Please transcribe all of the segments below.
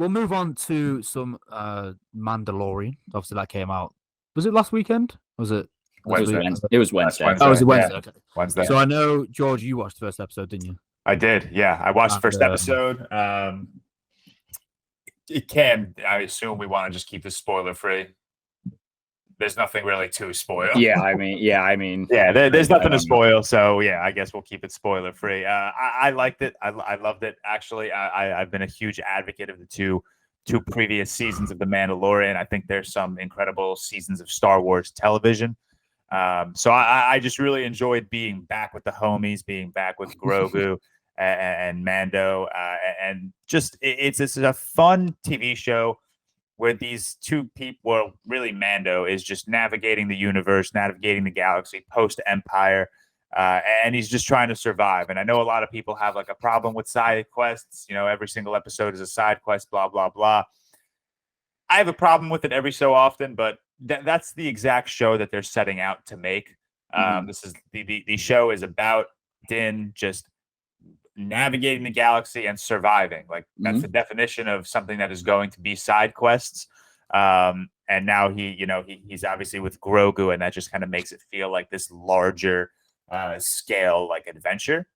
we'll move on to some Mandalorian. Obviously, that came out. Was it last weekend? Was it? Wednesday. It was Wednesday. Oh, was it Wednesday? Yeah. Okay. Wednesday. So I know, George, you watched the first episode, didn't you? I did. Yeah, I watched the first episode. I assume we want to just keep this spoiler free. There's nothing really to spoil. Yeah, I mean. There's nothing to spoil. So yeah, I guess we'll keep it spoiler free. I liked it. I loved it. Actually, I've been a huge advocate of the two previous seasons of The Mandalorian. I think there's some incredible seasons of Star Wars television. So I just really enjoyed being back with the homies, being back with Grogu and Mando, and just it's a fun TV show where these two people, well, really Mando is just navigating the universe, navigating the galaxy post Empire, and he's just trying to survive. And I know a lot of people have like a problem with side quests. You know, every single episode is a side quest, blah blah blah. I have a problem with it every so often, but that's the exact show that they're setting out to make. This is the show is about Din just navigating the galaxy and surviving. Like that's the definition of something that is going to be side quests. And now he's obviously with Grogu, and that just kind of makes it feel like this larger scale like adventure.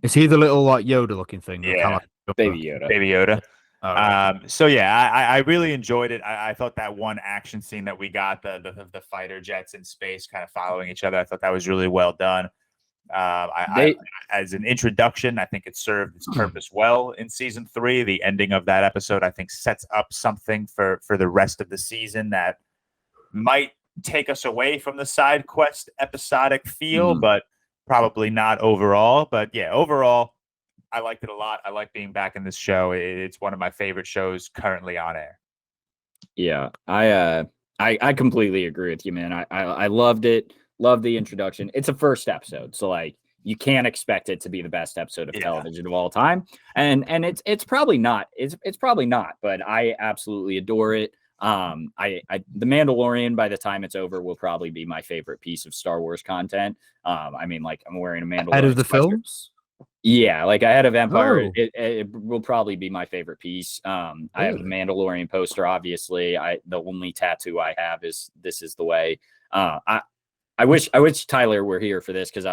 Is he the little like Yoda looking thing? Yeah, Baby Yoda. Baby Yoda. Oh, right. So yeah, I really enjoyed it. I thought that one action scene that we got, the fighter jets in space kind of following each other, I thought that was really well done. As an introduction, I think it served its purpose well in season 3. The ending of that episode, I think, sets up something for the rest of the season that might take us away from the side quest episodic feel, but probably not overall. But yeah, overall, I liked it a lot. I like being back in this show. It's one of my favorite shows currently on air. Yeah, I completely agree with you, man. I loved it. Love the introduction. It's a first episode, so like you can't expect it to be the best episode of television of all time. And it's probably not. It's probably not, but I absolutely adore it. The Mandalorian, by the time it's over, will probably be my favorite piece of Star Wars content. I mean, like I'm wearing a Mandalorian. Out of the films? Yeah, like ahead of Empire, it will probably be my favorite piece. I have the Mandalorian poster, obviously. The only tattoo I have is "This is the way." I wish Tyler were here for this because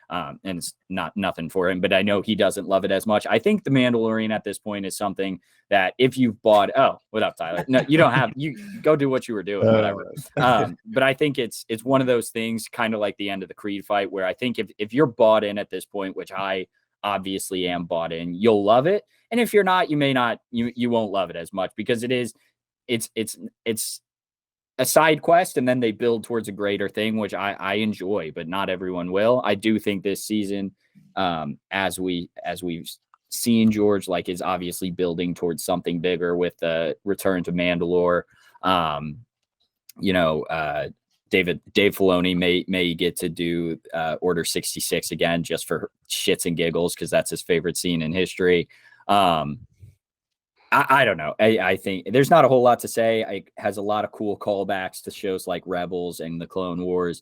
and it's nothing for him, but I know he doesn't love it as much. I think the Mandalorian at this point is something that if you've bought, what up, Tyler? No, you don't have, you go do what you were doing, whatever. But I think it's one of those things, kind of like the end of the Creed fight, where I think if you're bought in at this point, which I obviously am bought in, you'll love it. And if you're not, you may not, you won't love it as much because it's a side quest, and then they build towards a greater thing, which I enjoy, but not everyone will. I do think this season, as we've seen, George, like, is obviously building towards something bigger with the return to Mandalore. Dave Filoni may get to do Order 66 again just for shits and giggles because that's his favorite scene in history. I don't know. I think there's not a whole lot to say. It has a lot of cool callbacks to shows like Rebels and the Clone Wars,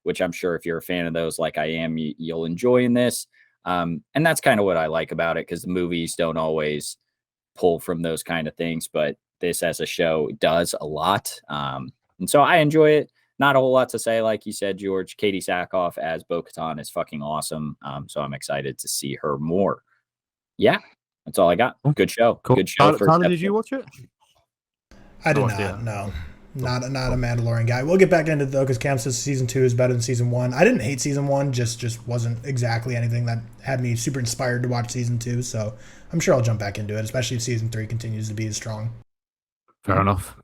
which I'm sure if you're a fan of those like I am, you'll enjoy in this. And that's kind of what I like about it, because the movies don't always pull from those kind of things, but this as a show does a lot. And so I enjoy it. Not a whole lot to say. Like you said, George, Katie Sackhoff as Bo-Katan is fucking awesome. So I'm excited to see her more. Yeah. That's all I got. Good show. Cool. Good show. Tyler, did you watch it? I did not. No, not a Mandalorian guy. We'll get back into it though, because Cam says season 2 is better than season 1. I didn't hate season 1. Just wasn't exactly anything that had me super inspired to watch season 2. So I'm sure I'll jump back into it, especially if season 3 continues to be as strong. Fair enough.